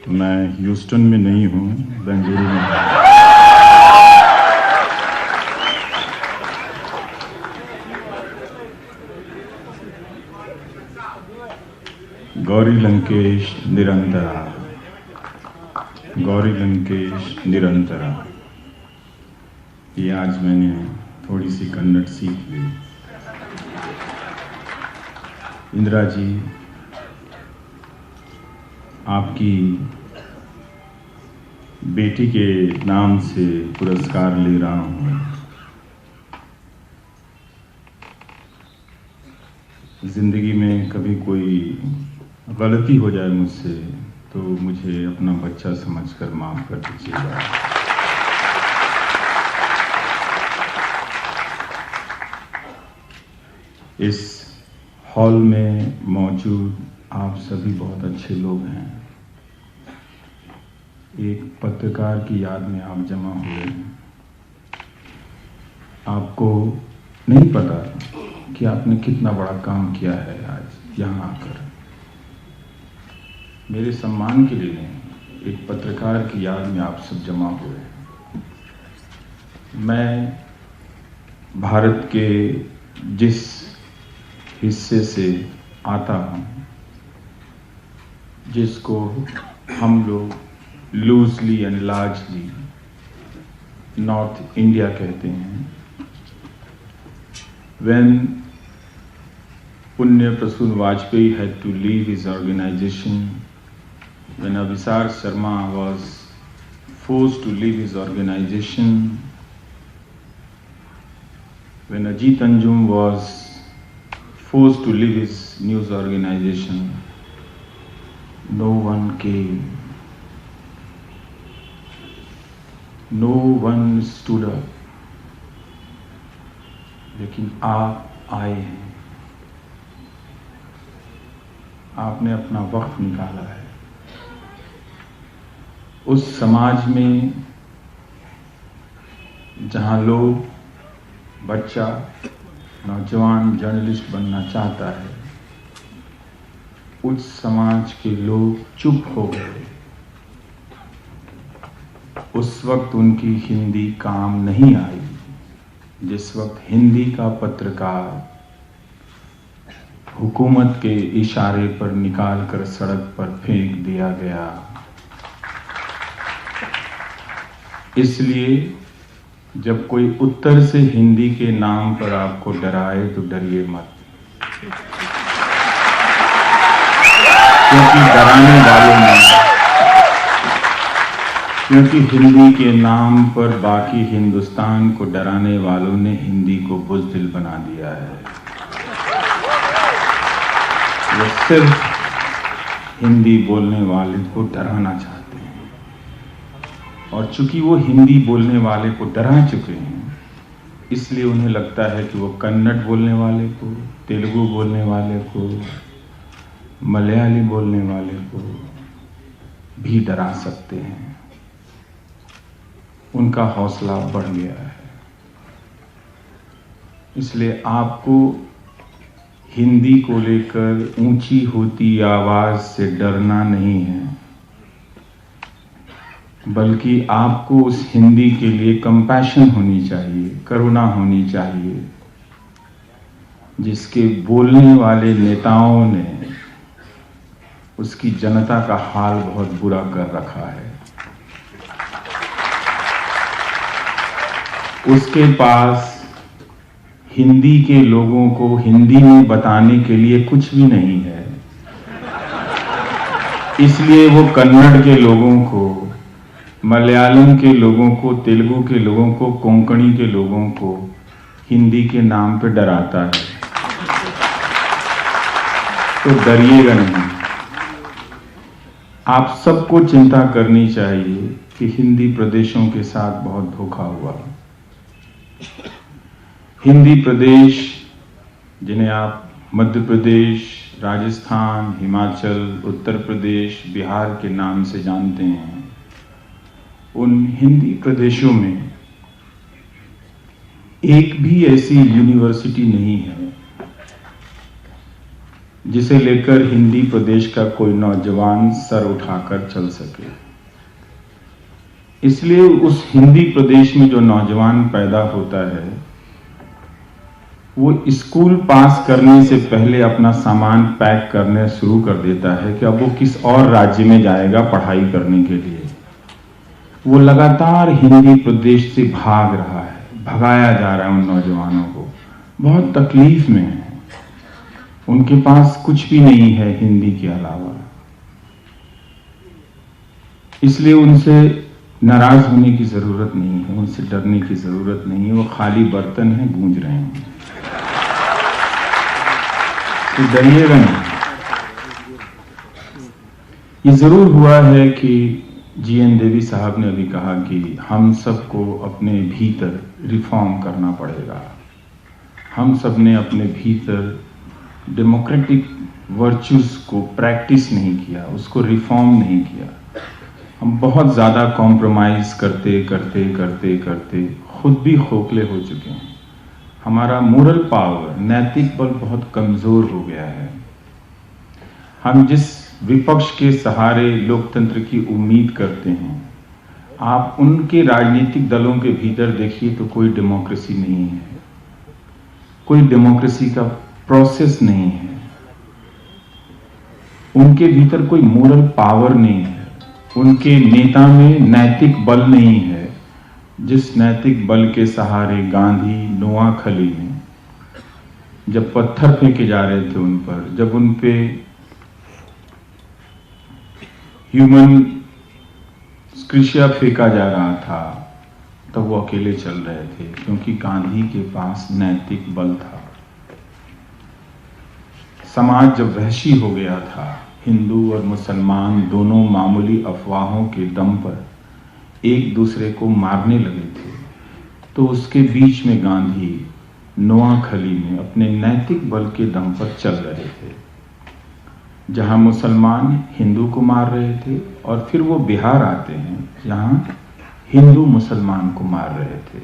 मैं ह्यूस्टन में नहीं हूँ, बेंगलुरु में हूँ। गौरी लंकेश निरंतरा, गौरी लंकेश निरंतरा। ये आज मैंने थोड़ी सी कन्नड़ सीख ली। इंदिरा जी, आपकी बेटी के नाम से पुरस्कार ले रहा हूँ। जिंदगी में कभी कोई गलती हो जाए मुझसे तो मुझे अपना बच्चा समझकर माफ कर दीजिएगा। इस हॉल में मौजूद आप सभी बहुत अच्छे लोग हैं। एक पत्रकार की याद में आप जमा हुए हैं। आपको नहीं पता कि आपने कितना बड़ा काम किया है आज यहाँ आकर। मेरे सम्मान के लिए एक पत्रकार की याद में आप सब जमा हुए हैं। मैं भारत के जिस हिस्से से आता हूँ, जिसको हम लोग loosely and largely north India कहते हैं, when Punya Prasoon Vajpayee had to leave his organization, when Abhisar Sharma was forced to leave his organization, when Ajit Anjum was forced to leave his news organization, no one came. No one stood up. लेकिन आप आए हैं। आपने अपना वक्त निकाला है। उस समाज में जहां लोग, बच्चा, नौजवान जर्नलिस्ट बनना चाहता है, उस समाज के लोग चुप हो गए। उस वक्त उनकी हिंदी काम नहीं आई, जिस वक्त हिंदी का पत्रकार हुकूमत के इशारे पर निकालकर सड़क पर फेंक दिया गया। इसलिए जब कोई उत्तर से हिंदी के नाम पर आपको डराए तो डरिए मत, क्योंकि डराने वालों ने, क्योंकि हिंदी के नाम पर बाकी हिंदुस्तान को डराने वालों ने हिंदी को बुज़दिल बना दिया है। वो सिर्फ हिंदी बोलने वाले को डराना चाहते हैं, और चूंकि वो हिंदी बोलने वाले को डरा चुके हैं, इसलिए उन्हें लगता है कि वो कन्नड़ बोलने वाले को, तेलुगु बोलने वाले को, मलयाली बोलने वाले को भी डरा सकते हैं। उनका हौसला बढ़ गया है। इसलिए आपको हिंदी को लेकर ऊंची होती आवाज से डरना नहीं है, बल्कि आपको उस हिंदी के लिए कंपैशन होनी चाहिए, करुणा होनी चाहिए, जिसके बोलने वाले नेताओं ने उसकी जनता का हाल बहुत बुरा कर रखा है। उसके पास हिंदी के लोगों को हिंदी में बताने के लिए कुछ भी नहीं है, इसलिए वो कन्नड़ के लोगों को, मलयालम के लोगों को, तेलुगु के लोगों को, कोंकणी के लोगों को हिंदी के नाम पे डराता है। तो डरिएगा नहीं। आप सबको चिंता करनी चाहिए कि हिंदी प्रदेशों के साथ बहुत धोखा हुआ। हिंदी प्रदेश, जिन्हें आप मध्य प्रदेश, राजस्थान, हिमाचल, उत्तर प्रदेश, बिहार के नाम से जानते हैं, उन हिंदी प्रदेशों में एक भी ऐसी यूनिवर्सिटी नहीं है जिसे लेकर हिंदी प्रदेश का कोई नौजवान सर उठाकर चल सके। इसलिए उस हिंदी प्रदेश में जो नौजवान पैदा होता है वो स्कूल पास करने से पहले अपना सामान पैक करने शुरू कर देता है कि अब वो किस और राज्य में जाएगा पढ़ाई करने के लिए। वो लगातार हिंदी प्रदेश से भाग रहा है, भगाया जा रहा है उन नौजवानों को, बहुत तकलीफ में है, उनके पास कुछ भी नहीं है हिंदी के अलावा। इसलिए उनसे नाराज होने की जरूरत नहीं है, उनसे डरने की जरूरत नहीं है, वो खाली बर्तन है, गूंज रहे हैं, तो डरिएगा नहीं। ये जरूर हुआ है कि जीएन देवी साहब ने अभी कहा कि हम सबको अपने भीतर रिफॉर्म करना पड़ेगा। हम सब ने अपने भीतर डेमोक्रेटिक वर्च्यूज को प्रैक्टिस नहीं किया, उसको रिफॉर्म नहीं किया। हम बहुत ज़्यादा कॉम्प्रोमाइज करते करते करते करते खुद भी खोखले हो चुके हैं। हमारा मोरल पावर, नैतिक बल बहुत कमज़ोर हो गया है। हम जिस विपक्ष के सहारे लोकतंत्र की उम्मीद करते हैं, आप उनके राजनीतिक दलों के भीतर देखिए तो कोई डेमोक्रेसी नहीं है, कोई डेमोक्रेसी का प्रोसेस नहीं है, उनके भीतर कोई मोरल पावर नहीं है, उनके नेता में नैतिक बल नहीं है। जिस नैतिक बल के सहारे गांधी नोआखली में जब पत्थर फेंके जा रहे थे उन पर, जब उन पे ह्यूमन स्क्रिशिया फेंका जा रहा था, तब वो अकेले चल रहे थे क्योंकि गांधी के पास नैतिक बल था। समाज जब वहशी हो गया था, हिंदू और मुसलमान दोनों मामूली अफवाहों के दम पर एक दूसरे को मारने लगे थे, तो उसके बीच में गांधी नोआखली में अपने नैतिक बल के दम पर चल रहे थे। जहां मुसलमान हिंदू को मार रहे थे और फिर वो बिहार आते हैं जहां हिंदू मुसलमान को मार रहे थे,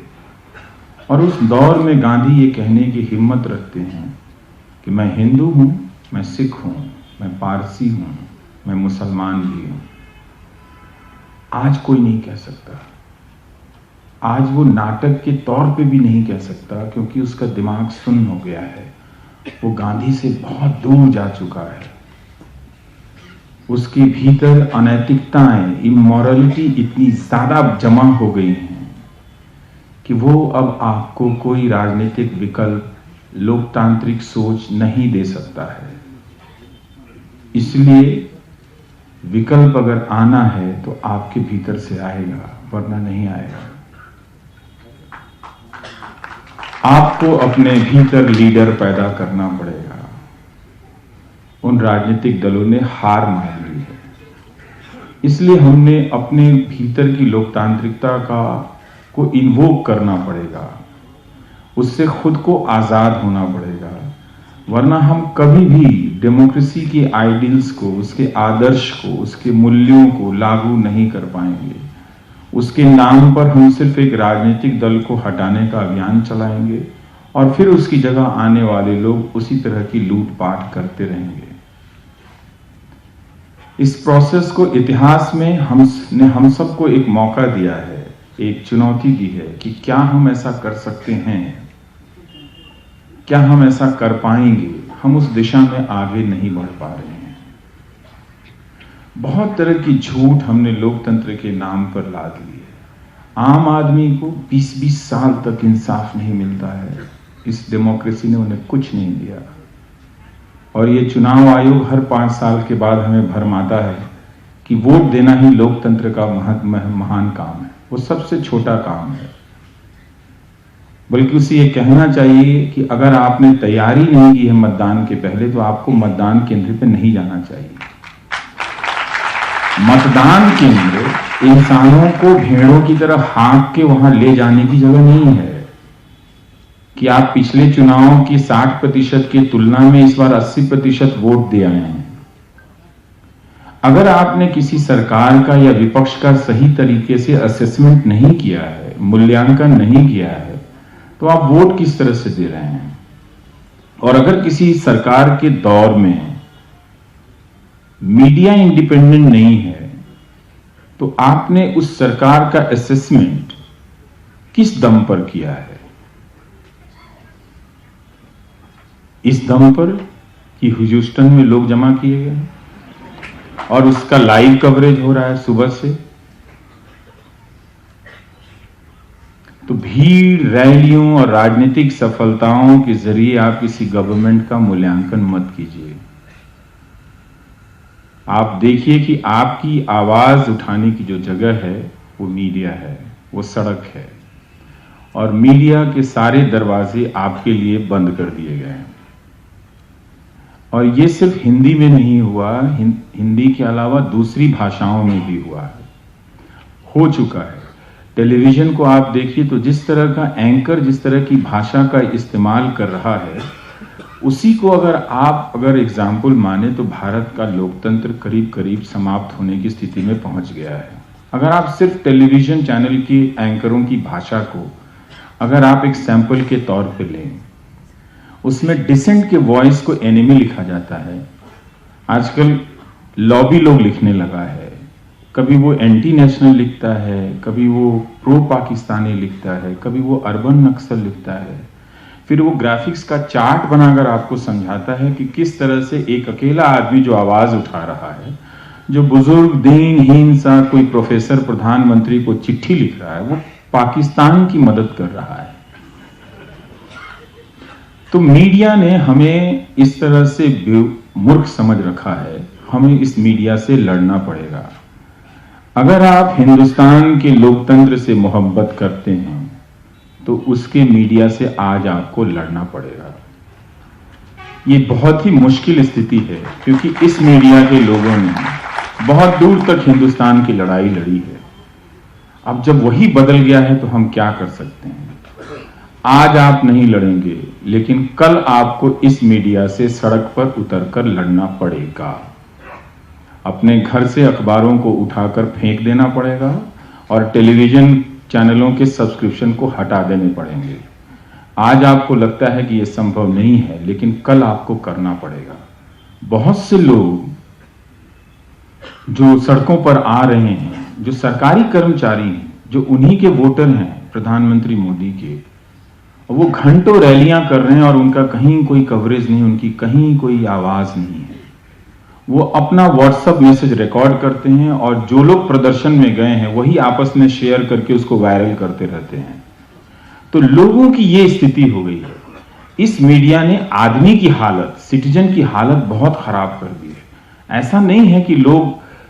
और उस दौर में गांधी ये कहने की हिम्मत रखते हैं कि मैं हिंदू हूं, मैं सिख हूं, मैं पारसी हूं, मैं मुसलमान भी हूं। आज कोई नहीं कह सकता, आज वो नाटक के तौर पे भी नहीं कह सकता क्योंकि उसका दिमाग सुन्न हो गया है, वो गांधी से बहुत दूर जा चुका है। उसके भीतर अनैतिकताएं, इमोरलिटी इतनी ज्यादा जमा हो गई हैं कि वो अब आपको कोई राजनीतिक विकल्प, लोकतांत्रिक सोच नहीं दे सकता है। इसलिए विकल्प अगर आना है तो आपके भीतर से आएगा, वरना नहीं आएगा। आपको अपने भीतर लीडर पैदा करना पड़ेगा। उन राजनीतिक दलों ने हार मान ली है, इसलिए हमने अपने भीतर की लोकतांत्रिकता को इन्वोक करना पड़ेगा, उससे खुद को आजाद होना पड़ेगा, वरना हम कभी भी डेमोक्रेसी के आइडियल्स को, उसके आदर्श को, उसके मूल्यों को लागू नहीं कर पाएंगे। उसके नाम पर हम सिर्फ एक राजनीतिक दल को हटाने का अभियान चलाएंगे और फिर उसकी जगह आने वाले लोग उसी तरह की लूटपाट करते रहेंगे। इस प्रोसेस को इतिहास में हमने हम सबको एक मौका दिया है, एक चुनौती दी है कि क्या हम ऐसा कर सकते हैं, क्या हम ऐसा कर पाएंगे। हम उस दिशा में आगे नहीं बढ़ पा रहे हैं। बहुत तरह की झूठ हमने लोकतंत्र के नाम पर लाद ली है। आम आदमी को 20-20 साल तक इंसाफ नहीं मिलता है। इस डेमोक्रेसी ने उन्हें कुछ नहीं दिया, और ये चुनाव आयोग हर 5 साल के बाद हमें भरमाता है कि वोट देना ही लोकतंत्र का महान काम है। वो सबसे छोटा काम है, बल्कि उसे ये कहना चाहिए कि अगर आपने तैयारी नहीं की है मतदान के पहले, तो आपको मतदान केंद्र पे नहीं जाना चाहिए। मतदान केंद्र इंसानों को भेड़ों की तरह हाँक के वहां ले जाने की जगह नहीं है कि आप पिछले चुनावों की 60% की तुलना में इस बार 80% वोट दे आए हैं। अगर आपने किसी सरकार का या विपक्ष का सही तरीके से असेसमेंट नहीं किया है, मूल्यांकन नहीं किया है, तो आप वोट किस तरह से दे रहे हैं। और अगर किसी सरकार के दौर में मीडिया इंडिपेंडेंट नहीं है, तो आपने उस सरकार का असेसमेंट किस दम पर किया है? इस दम पर कि ह्यूस्टन में लोग जमा किए गए और उसका लाइव कवरेज हो रहा है सुबह से। तो भीड़, रैलियों और राजनीतिक सफलताओं के जरिए आप किसी गवर्नमेंट का मूल्यांकन मत कीजिए। आप देखिए कि आपकी आवाज उठाने की जो जगह है वो मीडिया है, वो सड़क है, और मीडिया के सारे दरवाजे आपके लिए बंद कर दिए गए हैं। और ये सिर्फ हिंदी में नहीं हुआ, हिंदी के अलावा दूसरी भाषाओं में भी हुआ है, हो चुका है। टेलीविजन को आप देखिए तो जिस तरह का एंकर जिस तरह की भाषा का इस्तेमाल कर रहा है, उसी को अगर एग्जाम्पल माने तो भारत का लोकतंत्र करीब करीब समाप्त होने की स्थिति में पहुंच गया है। अगर आप सिर्फ टेलीविजन चैनल के एंकरों की भाषा को अगर आप एक सैंपल के तौर पे लें, उसमें डिसेंट के वॉइस को एनिमी लिखा जाता है। आजकल लॉबी लोग लिखने लगा है, कभी वो एंटी नेशनल लिखता है, कभी वो प्रो पाकिस्तानी लिखता है, कभी वो अर्बन नक्सल लिखता है, फिर वो ग्राफिक्स का चार्ट बनाकर आपको समझाता है कि किस तरह से एक अकेला आदमी जो आवाज उठा रहा है, जो बुजुर्ग दीनहीन सा कोई प्रोफेसर प्रधानमंत्री को चिट्ठी लिख रहा है, वो पाकिस्तान की मदद कर रहा है। तो मीडिया ने हमें इस तरह से मूर्ख समझ रखा है, हमें इस मीडिया से लड़ना पड़ेगा। अगर आप हिंदुस्तान के लोकतंत्र से मोहब्बत करते हैं तो उसके मीडिया से आज आपको लड़ना पड़ेगा। ये बहुत ही मुश्किल स्थिति है, क्योंकि इस मीडिया के लोगों ने बहुत दूर तक हिंदुस्तान की लड़ाई लड़ी है। अब जब वही बदल गया है तो हम क्या कर सकते हैं? आज आप नहीं लड़ेंगे, लेकिन कल आपको इस मीडिया से सड़क पर उतरकर लड़ना पड़ेगा। अपने घर से अखबारों को उठाकर फेंक देना पड़ेगा और टेलीविजन चैनलों के सब्सक्रिप्शन को हटा देने पड़ेंगे। आज आपको लगता है कि यह संभव नहीं है, लेकिन कल आपको करना पड़ेगा। बहुत से लोग जो सड़कों पर आ रहे हैं, जो सरकारी कर्मचारी हैं, जो उन्हीं के वोटर हैं प्रधानमंत्री मोदी के, वो घंटों रैलियां कर रहे हैं और उनका कहीं कोई कवरेज नहीं, उनकी कहीं कोई आवाज नहीं है। वो अपना व्हाट्सएप मैसेज रिकॉर्ड करते हैं और जो लोग प्रदर्शन में गए हैं वही आपस में शेयर करके उसको वायरल करते रहते हैं। तो लोगों की ये स्थिति हो गई है। इस मीडिया ने आदमी की हालत, सिटीजन की हालत बहुत खराब कर दी है। ऐसा नहीं है कि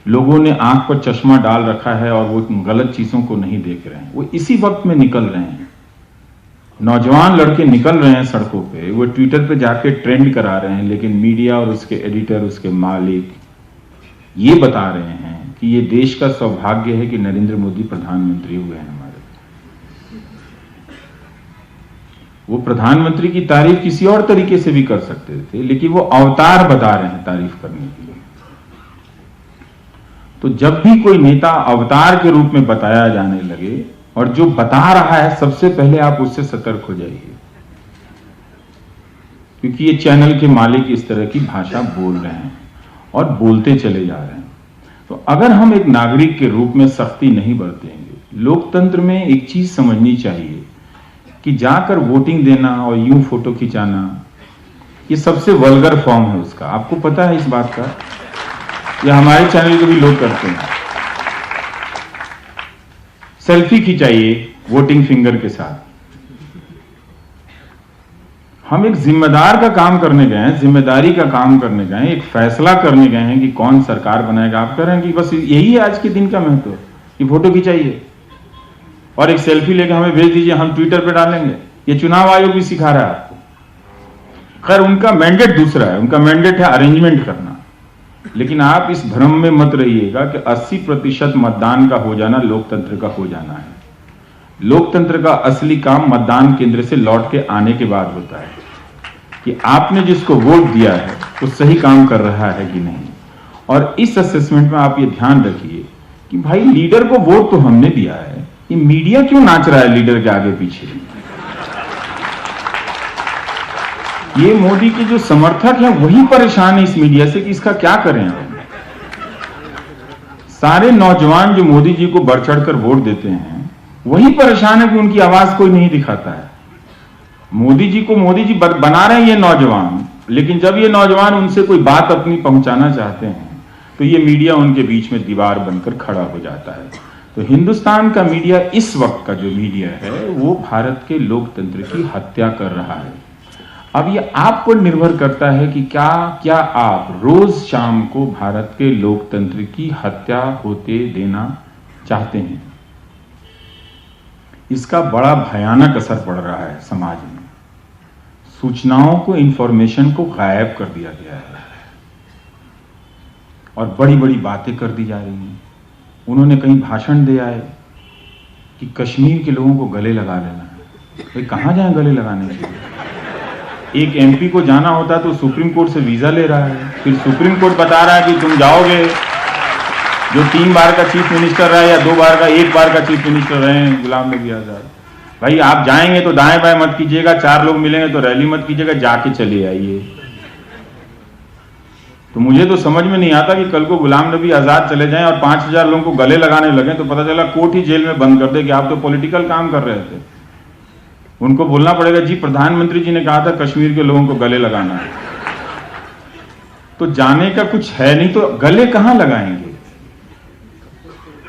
लोगों ने आंख पर चश्मा डाल रखा है और वो गलत चीजों को नहीं देख रहे हैं, वो इसी वक्त में निकल रहे हैं। नौजवान लड़के निकल रहे हैं सड़कों पे, वो ट्विटर पे जाके ट्रेंड करा रहे हैं, लेकिन मीडिया और उसके एडिटर, उसके मालिक ये बता रहे हैं कि ये देश का सौभाग्य है कि नरेंद्र मोदी प्रधानमंत्री हुए हैं हमारे। वो प्रधानमंत्री की तारीफ किसी और तरीके से भी कर सकते थे, लेकिन वो अवतार बता रहे हैं तारीफ करने के लिए। तो जब भी कोई नेता अवतार के रूप में बताया जाने लगे और जो बता रहा है, सबसे पहले आप उससे सतर्क हो जाइए, क्योंकि ये चैनल के मालिक इस तरह की भाषा बोल रहे हैं और बोलते चले जा रहे हैं। तो अगर हम एक नागरिक के रूप में सख्ती नहीं बरतेंगे, लोकतंत्र में एक चीज समझनी चाहिए कि जाकर वोटिंग देना और यूं फोटो खिंचाना, ये सबसे वल्गर फॉर्म है उसका। आपको पता है इस बात का? या हमारे चैनल के भी लोग करते हैं। सेल्फी खिंचाइए वोटिंग फिंगर के साथ। हम एक जिम्मेदार का काम करने गए हैं, जिम्मेदारी का काम करने गए हैं, एक फैसला करने गए हैं कि कौन सरकार बनाएगा। आप कह रहे हैं कि बस यही है आज के दिन का महत्व, कि फोटो खिंचाइए और एक सेल्फी लेकर हमें भेज दीजिए, हम ट्विटर पे डालेंगे। ये चुनाव आयोग भी सिखा रहा है आपको। खैर, उनका मैंडेट दूसरा है, उनका मैंडेट है अरेंजमेंट करना। लेकिन आप इस भ्रम में मत रहिएगा कि 80% मतदान का हो जाना लोकतंत्र का हो जाना है। लोकतंत्र का असली काम मतदान केंद्र से लौट के आने के बाद होता है कि आपने जिसको वोट दिया है वो सही काम कर रहा है कि नहीं। और इस असेसमेंट में आप ये ध्यान रखिए कि भाई लीडर को वोट तो हमने दिया है, ये मीडिया क्यों नाच रहा है लीडर के आगे पीछे। ये मोदी के जो समर्थक हैं वही परेशान है इस मीडिया से कि इसका क्या करें हम। सारे नौजवान जो मोदी जी को बढ़ चढ़कर वोट देते हैं वही परेशान है कि उनकी आवाज कोई नहीं दिखाता है। मोदी जी बना रहे हैं ये नौजवान, लेकिन जब ये नौजवान उनसे कोई बात अपनी पहुंचाना चाहते हैं तो ये मीडिया उनके बीच में दीवार बनकर खड़ा हो जाता है। तो हिंदुस्तान का मीडिया, इस वक्त का जो मीडिया है, वो भारत के लोकतंत्र की हत्या कर रहा है। अब ये आप पर निर्भर करता है कि क्या आप रोज शाम को भारत के लोकतंत्र की हत्या होते देना चाहते हैं। इसका बड़ा भयानक असर पड़ रहा है समाज में। सूचनाओं को, इंफॉर्मेशन को गायब कर दिया गया है और बड़ी बड़ी बातें कर दी जा रही हैं। उन्होंने कहीं भाषण दिया है कि कश्मीर के लोगों को गले लगा लेना है। भाई कहां जाएं गले लगाने के लिए? एक एमपी को जाना होता है तो सुप्रीम कोर्ट से वीजा ले रहा है, फिर सुप्रीम कोर्ट बता रहा है कि तुम जाओगे। जो 3 बार का चीफ मिनिस्टर रहा है या 2 बार का, 1 बार का चीफ मिनिस्टर रहे हैं गुलाम नबी आजाद, भाई आप जाएंगे तो दाएं बाएं मत कीजिएगा, 4 लोग मिलेंगे तो रैली मत कीजिएगा, जाके चले आइए। तो मुझे तो समझ में नहीं आता कि कल को गुलाम नबी आजाद चले जाएं और 5000 लोगों को गले लगाने लगे तो पता चला कोर्ट ही जेल में बंद कर दे कि आप तो पॉलिटिकल काम कर रहे थे। उनको बोलना पड़ेगा जी प्रधानमंत्री जी ने कहा था कश्मीर के लोगों को गले लगाना है। तो जाने का कुछ है नहीं तो गले कहां लगाएंगे,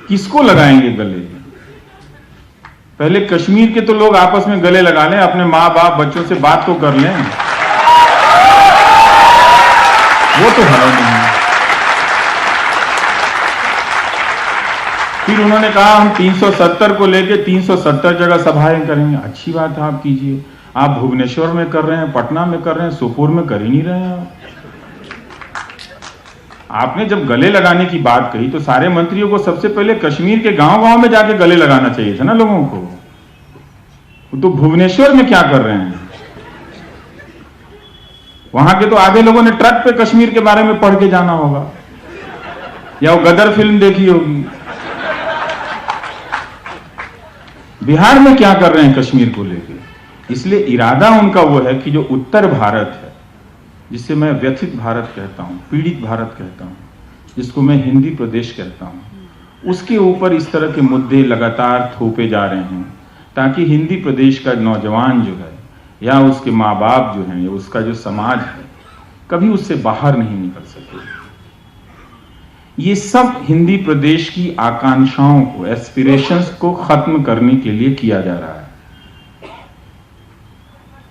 किसको लगाएंगे गले? पहले कश्मीर के तो लोग आपस में गले लगा लें, अपने माँ बाप बच्चों से बात तो कर लें, वो तो है नहीं। फिर उन्होंने कहा हम 370 को लेके 370 जगह सभाएं करेंगे। अच्छी बात है, आप कीजिए। आप भुवनेश्वर में कर रहे हैं, पटना में कर रहे हैं, सोपोर में कर ही नहीं रहे हैं। आपने जब गले लगाने की बात कही तो सारे मंत्रियों को सबसे पहले कश्मीर के गांव-गांव में जाके गले लगाना चाहिए था ना लोगों को। तो भुवनेश्वर में क्या कर रहे हैं? वहां के तो आधे लोगों ने ट्रक पे कश्मीर के बारे में पढ़ के जाना होगा या वो गदर फिल्म देखी होगी। बिहार में क्या कर रहे हैं कश्मीर को लेकर? इसलिए इरादा उनका वो है कि जो उत्तर भारत है, जिसे मैं व्यथित भारत कहता हूं, पीड़ित भारत कहता हूं, जिसको मैं हिंदी प्रदेश कहता हूं, उसके ऊपर इस तरह के मुद्दे लगातार थोपे जा रहे हैं ताकि हिंदी प्रदेश का नौजवान जो है या उसके माँ बाप जो हैं या उसका जो समाज है कभी उससे बाहर नहीं निकल सके। ये सब हिंदी प्रदेश की आकांक्षाओं को, एस्पिरेशंस को खत्म करने के लिए किया जा रहा है।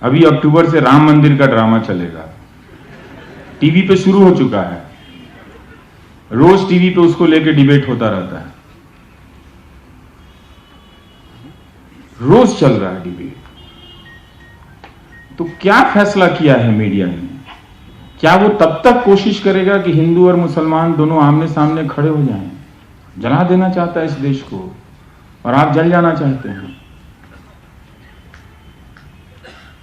अभी अक्टूबर से राम मंदिर का ड्रामा चलेगा, टीवी पे शुरू हो चुका है, रोज टीवी पे उसको लेके डिबेट होता रहता है, रोज चल रहा है डिबेट। तो क्या फैसला किया है मीडिया ने? क्या वो तब तक कोशिश करेगा कि हिंदू और मुसलमान दोनों आमने सामने खड़े हो जाएं? जला देना चाहता है इस देश को और आप जल जाना चाहते हैं।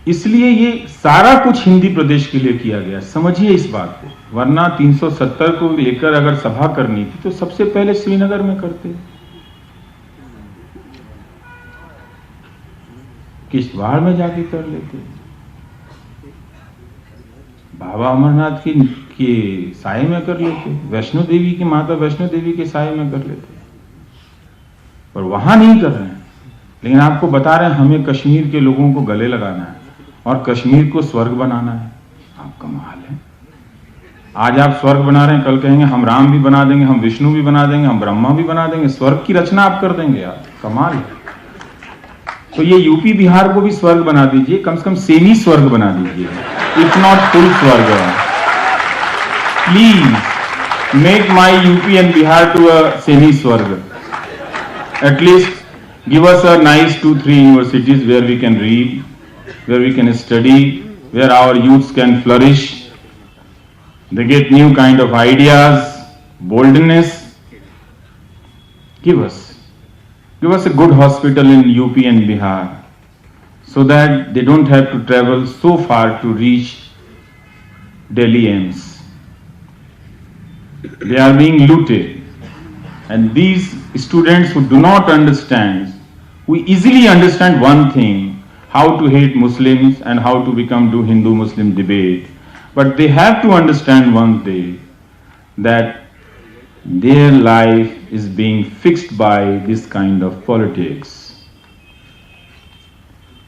इसलिए ये सारा कुछ हिंदी प्रदेश के लिए किया गया, समझिए इस बात को। वरना 370 को लेकर अगर सभा करनी थी तो सबसे पहले श्रीनगर में करते, किश्तवाड़ में जाके कर लेते, बाबा अमरनाथ के साए में कर लेते, वैष्णो देवी की माता वैष्णो देवी के साए में कर लेते, पर वहां नहीं कर रहे हैं। लेकिन आपको बता रहे हैं हमें कश्मीर के लोगों को गले लगाना है और कश्मीर को स्वर्ग बनाना है। आप कमाल है। आज आप स्वर्ग बना रहे हैं, कल कहेंगे हम राम भी बना देंगे, हम विष्णु भी बना देंगे, हम ब्रह्मा भी बना देंगे, स्वर्ग की रचना आप कर देंगे। यार कमाल है। तो ये यूपी बिहार को भी स्वर्ग बना दीजिए, कम से कम सेमी स्वर्ग बना दीजिए, इफ नॉट फुल स्वर्ग। Please make my UP and Bihar to a semi स्वर्ग। At least give us a nice 2-3 universities where we can read, where we can study, where our youths can flourish. They get new kind of ideas, boldness. Give us a good hospital in UP and Bihar so that they don't have to travel so far to reach Delhi AIIMS. They are being looted, and these students who do not understand, who easily understand one thing, how to hate Muslims and how to become to Hindu-Muslim debate, but they have to understand one day that their life is being fixed by this kind of politics.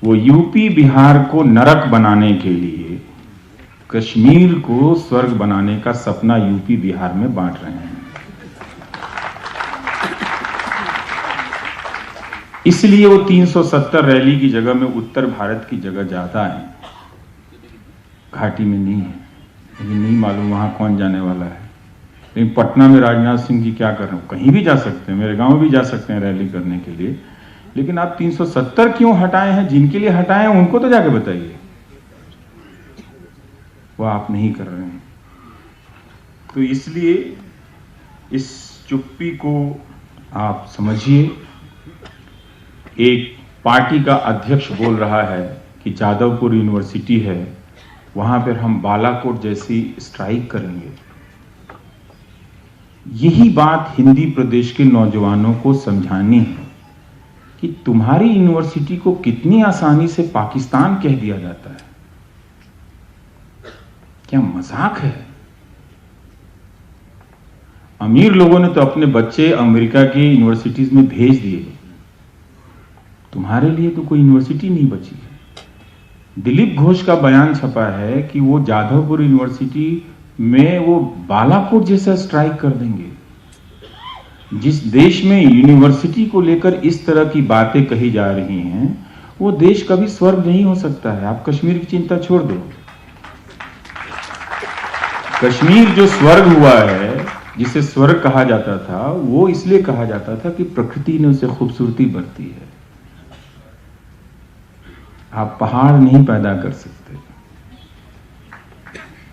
वो UP Bihar को नरक बनाने के लिए कश्मीर को स्वर्ग बनाने का सपना यूपी बिहार में बांट रहे हैं। इसलिए वो 370 रैली की जगह में उत्तर भारत की जगह जाता है, घाटी में नहीं है। मुझे नहीं मालूम वहां कौन जाने वाला है, लेकिन पटना में राजनाथ सिंह जी क्या कर रहे हैं, कहीं भी जा सकते हैं, मेरे गांव भी जा सकते हैं रैली करने के लिए। लेकिन आप 370 क्यों हटाए हैं? जिनके लिए हटाए हैं उनको तो जाके बताइए। वो आप नहीं कर रहे हैं। तो इसलिए इस चुप्पी को आप समझिए। एक पार्टी का अध्यक्ष बोल रहा है कि जादवपुर यूनिवर्सिटी है, वहां पर हम बालाकोट जैसी स्ट्राइक करेंगे। यही बात हिंदी प्रदेश के नौजवानों को समझानी है कि तुम्हारी यूनिवर्सिटी को कितनी आसानी से पाकिस्तान कह दिया जाता है। क्या मजाक है? अमीर लोगों ने तो अपने बच्चे अमेरिका की यूनिवर्सिटीज में भेज दिए, तुम्हारे लिए तो कोई यूनिवर्सिटी नहीं बची है। दिलीप घोष का बयान छपा है कि वो जादवपुर यूनिवर्सिटी में वो बालाकोट जैसा स्ट्राइक कर देंगे। जिस देश में यूनिवर्सिटी को लेकर इस तरह की बातें कही जा रही हैं, वो देश कभी स्वर्ग नहीं हो सकता है। आप कश्मीर की चिंता छोड़ दो। कश्मीर जो स्वर्ग हुआ है, जिसे स्वर्ग कहा जाता था, वो इसलिए कहा जाता था कि प्रकृति ने उसे खूबसूरती बरती है। आप पहाड़ नहीं पैदा कर सकते,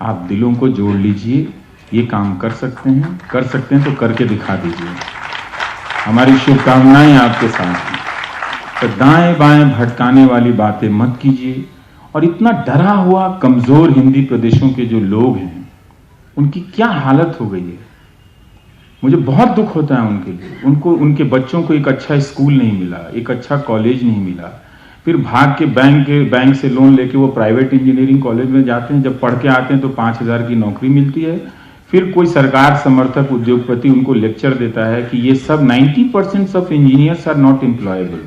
आप दिलों को जोड़ लीजिए। ये काम कर सकते हैं तो करके दिखा दीजिए। हमारी शुभकामनाएं आपके साथ हैं। तो दाएं बाएं भटकाने वाली बातें मत कीजिए। और इतना डरा हुआ कमजोर हिंदी प्रदेशों के जो लोग हैं, उनकी क्या हालत हो गई है। मुझे बहुत दुख होता है उनके लिए। उनको, उनके बच्चों को एक अच्छा स्कूल नहीं मिला, एक अच्छा कॉलेज नहीं मिला, फिर भाग के बैंक से लोन लेके वो प्राइवेट इंजीनियरिंग कॉलेज में जाते हैं। जब पढ़ के आते हैं तो 5,000 की नौकरी मिलती है। फिर कोई सरकार समर्थक उद्योगपति उनको लेक्चर देता है कि ये सब 90% of engineers are not employable.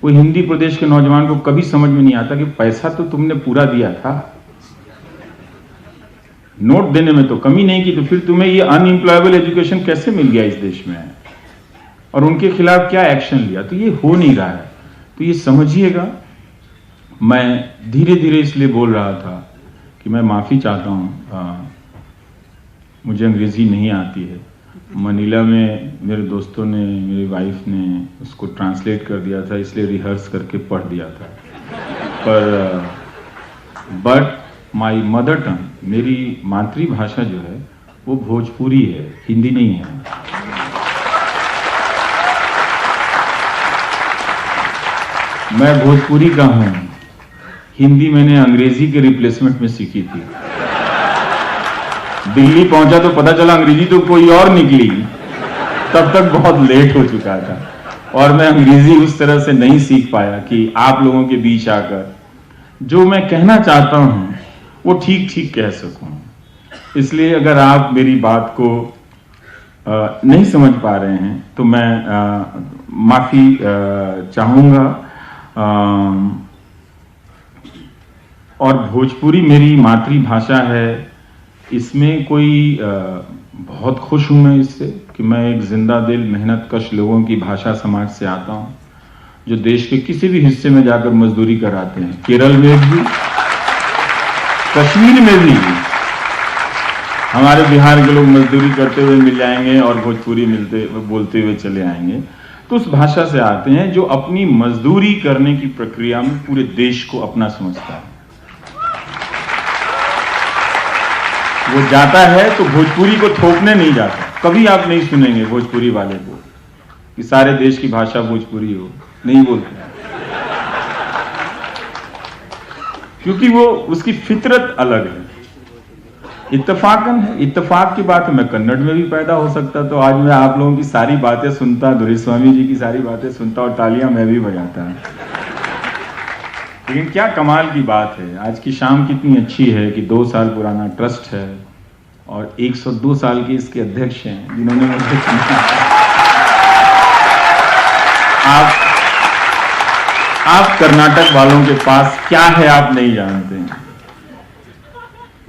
कोई हिंदी प्रदेश के नौजवान को कभी समझ में नहीं आता कि पैसा तो तुमने पूरा दिया था, नोट देने में तो कमी नहीं की, तो फिर तुम्हें ये अनएम्प्लॉयबल एजुकेशन कैसे मिल गया इस देश में? और उनके खिलाफ क्या एक्शन लिया? तो ये हो नहीं रहा है। तो ये समझिएगा। मैं धीरे धीरे इसलिए बोल रहा था कि मैं माफ़ी चाहता हूँ, मुझे अंग्रेज़ी नहीं आती है। मनीला में मेरे दोस्तों ने, मेरी वाइफ ने उसको ट्रांसलेट कर दिया था, इसलिए रिहर्स करके पढ़ दिया था। पर बट माई मदर टंग, मेरी मातृभाषा जो है वो भोजपुरी है, हिंदी नहीं है। मैं भोजपुरी का हूं। हिंदी मैंने अंग्रेजी के रिप्लेसमेंट में सीखी थी। दिल्ली पहुंचा तो पता चला अंग्रेजी तो कोई और निकली, तब तक बहुत लेट हो चुका था। और मैं अंग्रेजी उस तरह से नहीं सीख पाया कि आप लोगों के बीच आकर जो मैं कहना चाहता हूं वो ठीक ठीक कह सकूं। इसलिए अगर आप मेरी बात को नहीं समझ पा रहे हैं तो मैं माफी चाहूंगा। और भोजपुरी मेरी मातृभाषा है, इसमें कोई बहुत खुश हूं मैं इससे कि मैं एक जिंदा दिल मेहनत कश लोगों की भाषा समाज से आता हूं, जो देश के किसी भी हिस्से में जाकर मजदूरी कराते हैं। केरल में भी, कश्मीर में भी हमारे बिहार के लोग मजदूरी करते हुए मिल जाएंगे और भोजपुरी बोलते हुए चले आएंगे। तो उस भाषा से आते हैं जो अपनी मजदूरी करने की प्रक्रिया में पूरे देश को अपना समझता है। वो जाता है तो भोजपुरी को थोपने नहीं जाता। कभी आप नहीं सुनेंगे भोजपुरी वाले को कि सारे देश की भाषा भोजपुरी हो, नहीं बोलते, क्योंकि वो उसकी फितरत अलग है। इत्तेफाकन है, इत्तेफाक की बात है। मैं कन्नड़ में भी पैदा हो सकता तो आज मैं आप लोगों की सारी बातें सुनता, दुर्गेस्वामी जी की सारी बातें सुनता और तालियां मैं भी बजाता। लेकिन क्या कमाल की बात है, आज की शाम कितनी अच्छी है कि 2 साल पुराना ट्रस्ट है और 102 साल के इसके अध्यक्ष हैं जिन्होंने मुझे आप कर्नाटक वालों के पास क्या है आप नहीं जानते हैं।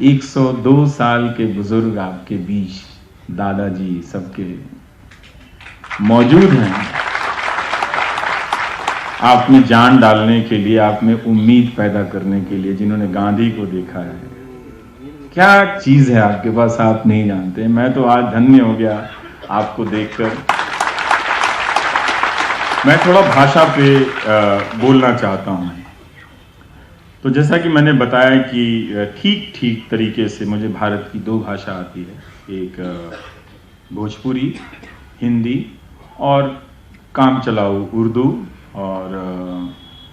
102 साल के बुजुर्ग आपके बीच, दादाजी सबके मौजूद हैं, आप में जान डालने के लिए, आप में उम्मीद पैदा करने के लिए, जिन्होंने गांधी को देखा है। क्या चीज है आपके पास आप नहीं जानते। मैं तो आज धन्य हो गया आपको देखकर। मैं थोड़ा भाषा पे बोलना चाहता हूं। तो जैसा कि मैंने बताया कि ठीक ठीक तरीके से मुझे भारत की 2 भाषा आती है, एक भोजपुरी हिंदी और काम चलाऊ उर्दू, और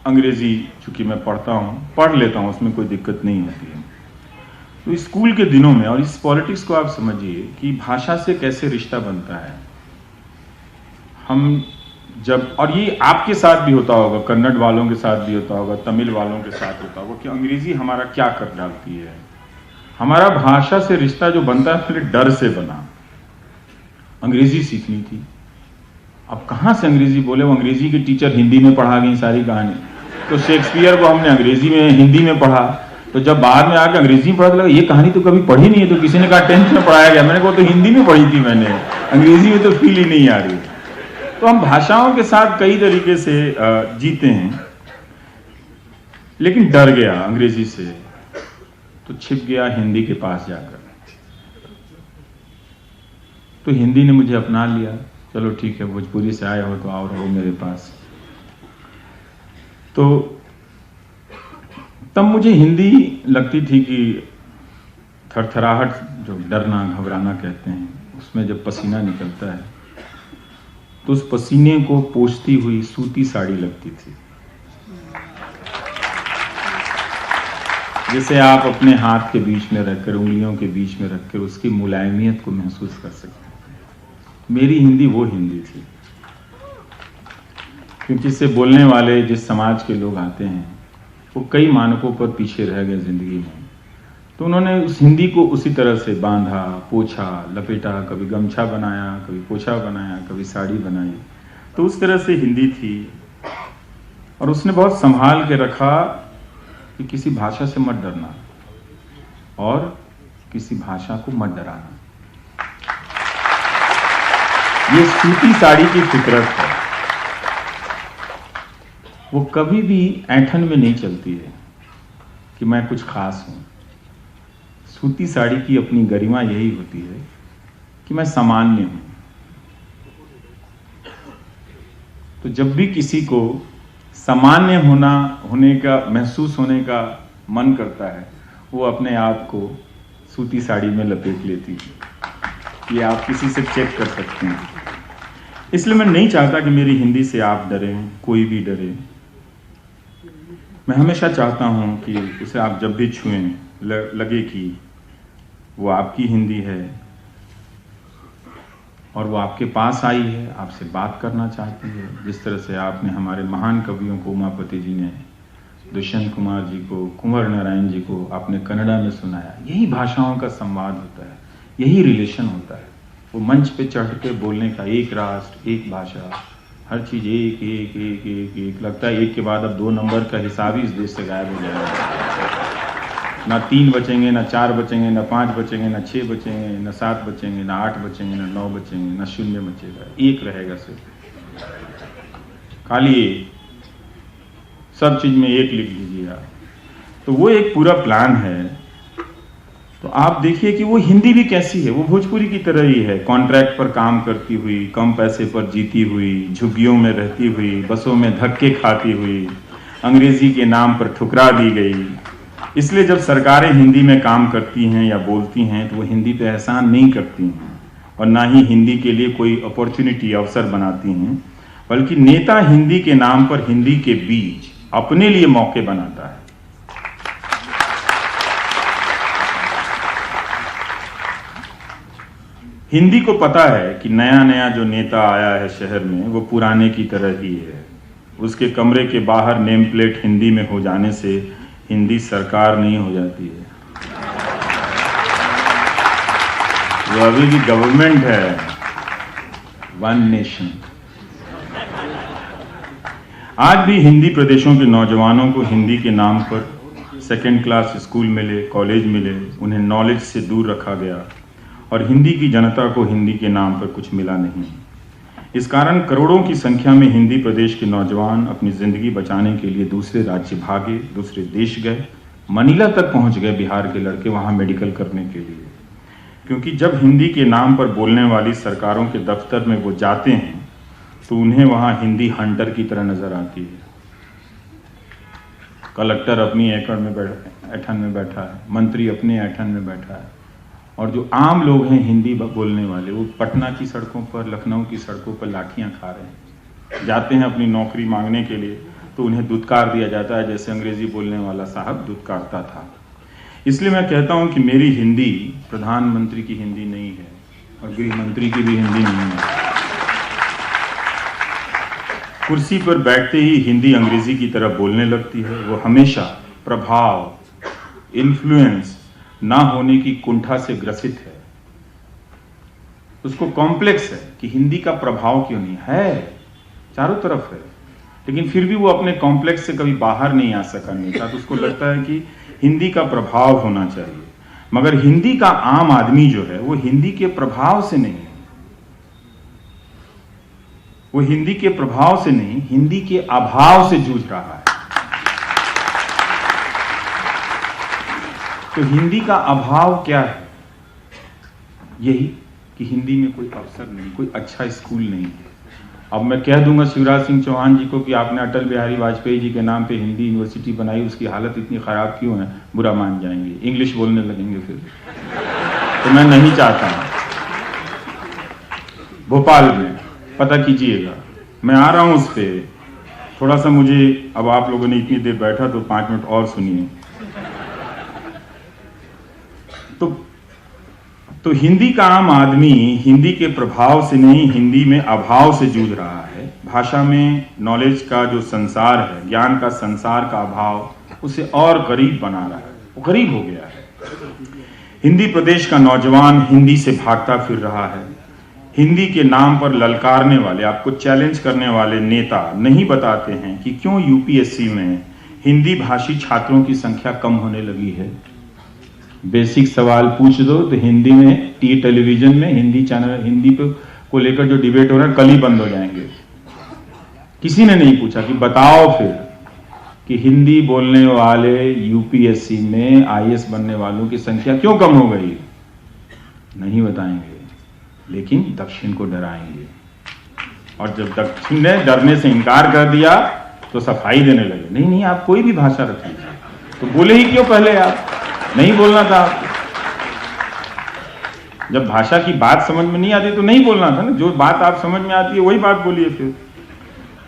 अंग्रेज़ी चूँकि मैं पढ़ लेता हूँ, उसमें कोई दिक्कत नहीं होती है। तो स्कूल के दिनों में, और इस पॉलिटिक्स को आप समझिए कि भाषा से कैसे रिश्ता बनता है। हम जब, और ये आपके साथ भी होता होगा, कन्नड़ वालों के साथ भी होता होगा, तमिल वालों के साथ होता होगा, कि अंग्रेज़ी हमारा क्या कर डालती है। हमारा भाषा से रिश्ता जो बनता है पहले डर से बना। अंग्रेज़ी सीखनी थी, अब कहाँ से अंग्रेजी बोले, वो अंग्रेजी के टीचर हिंदी में पढ़ा गई सारी कहानी। तो शेक्सपियर को हमने अंग्रेजी में, हिंदी में पढ़ा, तो जब बाद में आकर अंग्रेजी में पढ़ा तो लगा ये कहानी तो कभी पढ़ी नहीं है। तो किसी ने कहा 10th में पढ़ाया गया, मैंने कहा तो हिंदी में पढ़ी थी मैंने, अंग्रेजी में तो फील ही नहीं आ रही। तो हम भाषाओं के साथ कई तरीके से जीते हैं, लेकिन डर गया अंग्रेजी से, तो छिप गया हिंदी के पास जाकर। तो हिंदी ने मुझे अपना लिया, चलो ठीक है, भोजपुरी से आए हो तो आओ रहो मेरे पास। तो तब मुझे हिंदी लगती थी कि थरथराहट, जो डरना घबराना कहते हैं, उसमें जब पसीना निकलता है तो उस पसीने को पोंछती हुई सूती साड़ी लगती थी। जिसे आप अपने हाथ के बीच में रखकर, उंगलियों के बीच में रखकर उसकी मुलायमियत को महसूस कर सकते हैं। मेरी हिंदी वो हिंदी थी, क्योंकि इससे बोलने वाले जिस समाज के लोग आते हैं वो कई मानकों पर पीछे रह गए जिंदगी में। तो उन्होंने उस हिंदी को उसी तरह से बांधा, पोछा, लपेटा, कभी गमछा बनाया, कभी पोछा बनाया, कभी साड़ी बनाई। तो उस तरह से हिंदी थी, और उसने बहुत संभाल के रखा कि किसी भाषा से मत डरना और किसी भाषा को मत डराना। ये सूती साड़ी की फितरत है, वो कभी भी ऐंठन में नहीं चलती है कि मैं कुछ खास हूं। सूती साड़ी की अपनी गरिमा यही होती है कि मैं सामान्य हूं। तो जब भी किसी को सामान्य होने का, महसूस होने का मन करता है, वो अपने आप को सूती साड़ी में लपेट लेती है। ये आप किसी से चेक कर सकते हैं। इसलिए मैं नहीं चाहता कि मेरी हिंदी से आप डरें, कोई भी डरे। मैं हमेशा चाहता हूं कि उसे आप जब भी छुएं लगे कि वो आपकी हिंदी है और वो आपके पास आई है, आपसे बात करना चाहती है। जिस तरह से आपने हमारे महान कवियों को, उमापति जी ने दुष्यंत कुमार जी को, कुंवर नारायण जी को आपने कन्नड़ा में सुनाया। यही भाषाओं का संवाद होता है, यही रिलेशन होता है। वो मंच पे चढ़ के बोलने का, एक राष्ट्र, एक भाषा, हर चीज एक एक एक एक एक लगता है एक के बाद अब 2 नंबर का हिसाब ही इस देश से गायब हो जाएगा। ना 3 बचेंगे, ना 4 बचेंगे, ना 5 बचेंगे, ना 6 बचेंगे, ना 7 बचेंगे, ना 8 बचेंगे, ना 9 बचेंगे, ना 0 बचेगा, एक रहेगा सिर्फ, खाली एक। सब चीज में एक लिख दीजिए आप। तो वो एक पूरा प्लान है। तो आप देखिए कि वो हिंदी भी कैसी है, वो भोजपुरी की तरह ही है। कॉन्ट्रैक्ट पर काम करती हुई, कम पैसे पर जीती हुई, झुग्गियों में रहती हुई, बसों में धक्के खाती हुई, अंग्रेजी के नाम पर ठुकरा दी गई। इसलिए जब सरकारें हिंदी में काम करती हैं या बोलती हैं तो वो हिंदी पे एहसान नहीं करती हैं, और ना ही हिंदी के लिए कोई अपॉर्चुनिटी, अवसर बनाती हैं, बल्कि नेता हिंदी के नाम पर हिंदी के बीच अपने लिए मौके बनाता है। हिंदी को पता है कि नया नया जो नेता आया है शहर में वो पुराने की तरह ही है। उसके कमरे के बाहर नेम प्लेट हिंदी में हो जाने से हिंदी सरकार नहीं हो जाती है, वो अभी भी गवर्नमेंट है, वन नेशन। आज भी हिंदी प्रदेशों के नौजवानों को हिंदी के नाम पर सेकेंड क्लास स्कूल मिले, कॉलेज मिले, उन्हें नॉलेज से दूर रखा गया और हिंदी की जनता को हिंदी के नाम पर कुछ मिला नहीं। इस कारण करोड़ों की संख्या में हिंदी प्रदेश के नौजवान अपनी जिंदगी बचाने के लिए दूसरे राज्य भागे, दूसरे देश गए, मनीला तक पहुंच गए बिहार के लड़के वहां मेडिकल करने के लिए। क्योंकि जब हिंदी के नाम पर बोलने वाली सरकारों के दफ्तर में वो जाते हैं तो उन्हें वहां हिंदी हंटर की तरह नजर आती है। कलेक्टर अपनी ऐठन में बैठा है, मंत्री अपने ऐठन में बैठा है, और जो आम लोग हैं हिंदी बोलने वाले वो पटना की सड़कों पर, लखनऊ की सड़कों पर लाठियां खा रहे हैं। जाते हैं अपनी नौकरी मांगने के लिए तो उन्हें दुत्कार दिया जाता है, जैसे अंग्रेजी बोलने वाला साहब दुत्कारता था। इसलिए मैं कहता हूं कि मेरी हिंदी प्रधानमंत्री की हिंदी नहीं है और गृह मंत्री की भी हिंदी नहीं है। कुर्सी पर बैठते ही हिंदी अंग्रेजी की तरह बोलने लगती है। वो हमेशा प्रभाव, इन्फ्लुएंस ना होने की कुंठा से ग्रसित है। उसको कॉम्प्लेक्स है कि हिंदी का प्रभाव क्यों नहीं है, चारों तरफ है, लेकिन फिर भी वो अपने कॉम्प्लेक्स से कभी बाहर नहीं आ सका नेता। तो उसको लगता है कि हिंदी का प्रभाव होना चाहिए, मगर हिंदी का आम आदमी जो है वो हिंदी के प्रभाव से नहीं, वो हिंदी के प्रभाव से नहीं, हिंदी के अभाव से जूझ रहा है। तो हिंदी का अभाव क्या है? यही कि हिंदी में कोई अवसर नहीं, कोई अच्छा स्कूल नहीं है। अब मैं कह दूंगा शिवराज सिंह चौहान जी को कि आपने अटल बिहारी वाजपेयी जी के नाम पे हिंदी यूनिवर्सिटी बनाई, उसकी हालत इतनी खराब क्यों है? बुरा मान जाएंगे, इंग्लिश बोलने लगेंगे फिर। तो मैं नहीं चाहता। भोपाल में पता कीजिएगा, मैं आ रहा हूं उस पे, थोड़ा सा मुझे, अब आप लोगों ने इतनी देर बैठा तो 5 मिनट और सुनिए। तो हिंदी का आम आदमी हिंदी के प्रभाव से नहीं, हिंदी में अभाव से जूझ रहा है। भाषा में नॉलेज का जो संसार है, ज्ञान का संसार का अभाव उसे और गरीब बना रहा है, वो गरीब हो गया है। हिंदी प्रदेश का नौजवान हिंदी से भागता फिर रहा है। हिंदी के नाम पर ललकारने वाले, आपको चैलेंज करने वाले नेता नहीं बताते हैं कि क्यों यूपीएससी में हिंदी भाषी छात्रों की संख्या कम होने लगी है। बेसिक सवाल पूछ दो तो हिंदी में टेलीविजन में हिंदी चैनल, हिंदी को लेकर जो डिबेट हो रहा है कल ही बंद हो जाएंगे। किसी ने नहीं पूछा कि बताओ फिर कि हिंदी बोलने वाले यूपीएससी में आईएएस बनने वालों की संख्या क्यों कम हो गई। नहीं बताएंगे, लेकिन दक्षिण को डराएंगे। और जब दक्षिण ने डरने से इनकार कर दिया तो सफाई देने लगे, नहीं नहीं आप कोई भी भाषा रख लीजिए। तो बोले ही क्यों पहले? आप नहीं बोलना था। जब भाषा की बात समझ में नहीं आती तो नहीं बोलना था ना, जो बात आप समझ में आती है वही बात बोलिए फिर।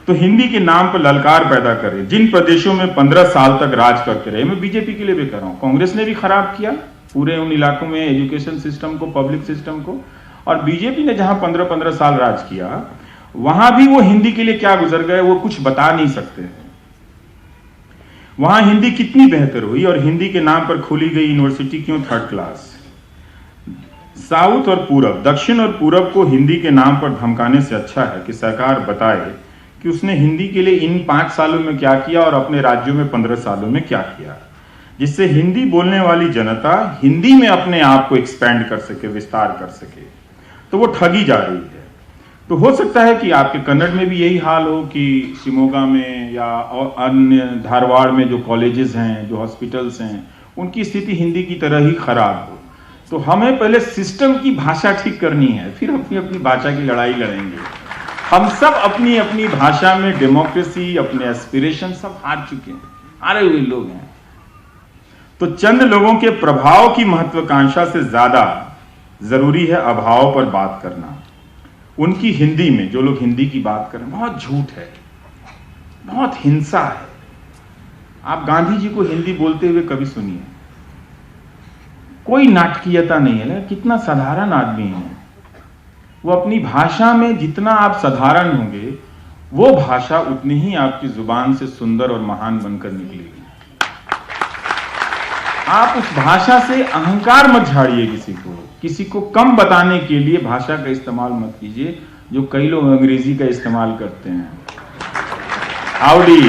तो हिंदी के नाम पर ललकार पैदा करे। जिन प्रदेशों में 15 साल तक राज करते रहे, मैं बीजेपी के लिए भी कर रहा हूं, कांग्रेस ने भी खराब किया पूरे उन इलाकों में एजुकेशन सिस्टम को, पब्लिक सिस्टम को, और बीजेपी ने जहां 15-15 साल राज किया वहां भी वो हिंदी के लिए क्या गुजर गए वो कुछ बता नहीं सकते हैं। वहां हिंदी कितनी बेहतर हुई और हिंदी के नाम पर खोली गई यूनिवर्सिटी क्यों 3rd क्लास। साउथ और पूरब, दक्षिण और पूरब को हिंदी के नाम पर धमकाने से अच्छा है कि सरकार बताए कि उसने हिंदी के लिए इन 5 सालों में क्या किया और अपने राज्यों में 15 सालों में क्या किया, जिससे हिंदी बोलने वाली जनता हिंदी में अपने आप को एक्सपेंड कर सके, विस्तार कर सके। तो वो ठगी जा रही है। तो हो सकता है कि आपके कन्नड़ में भी यही हाल हो कि शिमोगा में या अन्य धारवाड़ में जो कॉलेजेस हैं, जो हॉस्पिटल्स हैं, उनकी स्थिति हिंदी की तरह ही खराब हो। तो हमें पहले सिस्टम की भाषा ठीक करनी है, फिर अपनी अपनी भाषा की लड़ाई लड़ेंगे। हम सब अपनी अपनी भाषा में डेमोक्रेसी, अपने एस्पिरेशन सब हार चुके हैं, हारे हुए लोग हैं। तो चंद लोगों के प्रभाव की महत्वाकांक्षा से ज्यादा जरूरी है अभाव पर बात करना। उनकी हिंदी में जो लोग हिंदी की बात करें, बहुत झूठ है, बहुत हिंसा है। आप गांधी जी को हिंदी बोलते हुए कभी सुनिए, कोई नाटकीयता नहीं है। कितना साधारण आदमी है वो। अपनी भाषा में जितना आप साधारण होंगे वो भाषा उतनी ही आपकी जुबान से सुंदर और महान बनकर निकलेगी। आप उस भाषा से अहंकार मत झाड़िए। किसी को कम बताने के लिए भाषा का इस्तेमाल मत कीजिए, जो कई लोग अंग्रेजी का इस्तेमाल करते हैं। Howdy,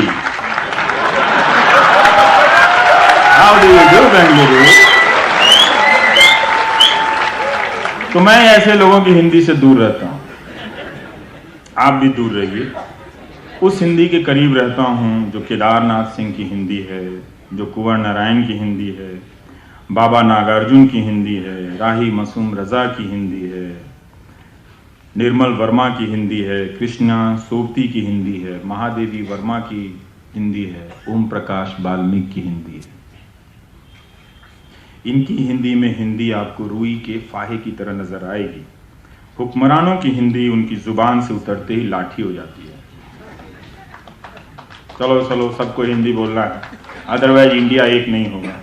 how do you do Bengaluru. तो मैं ऐसे लोगों की हिंदी से दूर रहता हूं, आप भी दूर रहिए। उस हिंदी के करीब रहता हूं जो केदारनाथ सिंह की हिंदी है, जो कुंवर नारायण की हिंदी है, बाबा नागार्जुन की हिंदी है, राही मासूम रजा की हिंदी है, निर्मल वर्मा की हिंदी है, कृष्णा सोबती की हिंदी है, महादेवी वर्मा की हिंदी है, ओम प्रकाश वाल्मीकि की हिंदी है। इनकी हिंदी में हिंदी आपको रुई के फाहे की तरह नजर आएगी। हुक्मरानों की हिंदी उनकी जुबान से उतरते ही लाठी हो जाती है। चलो चलो सबको हिंदी बोलना है, अदरवाइज इंडिया एक नहीं होगा।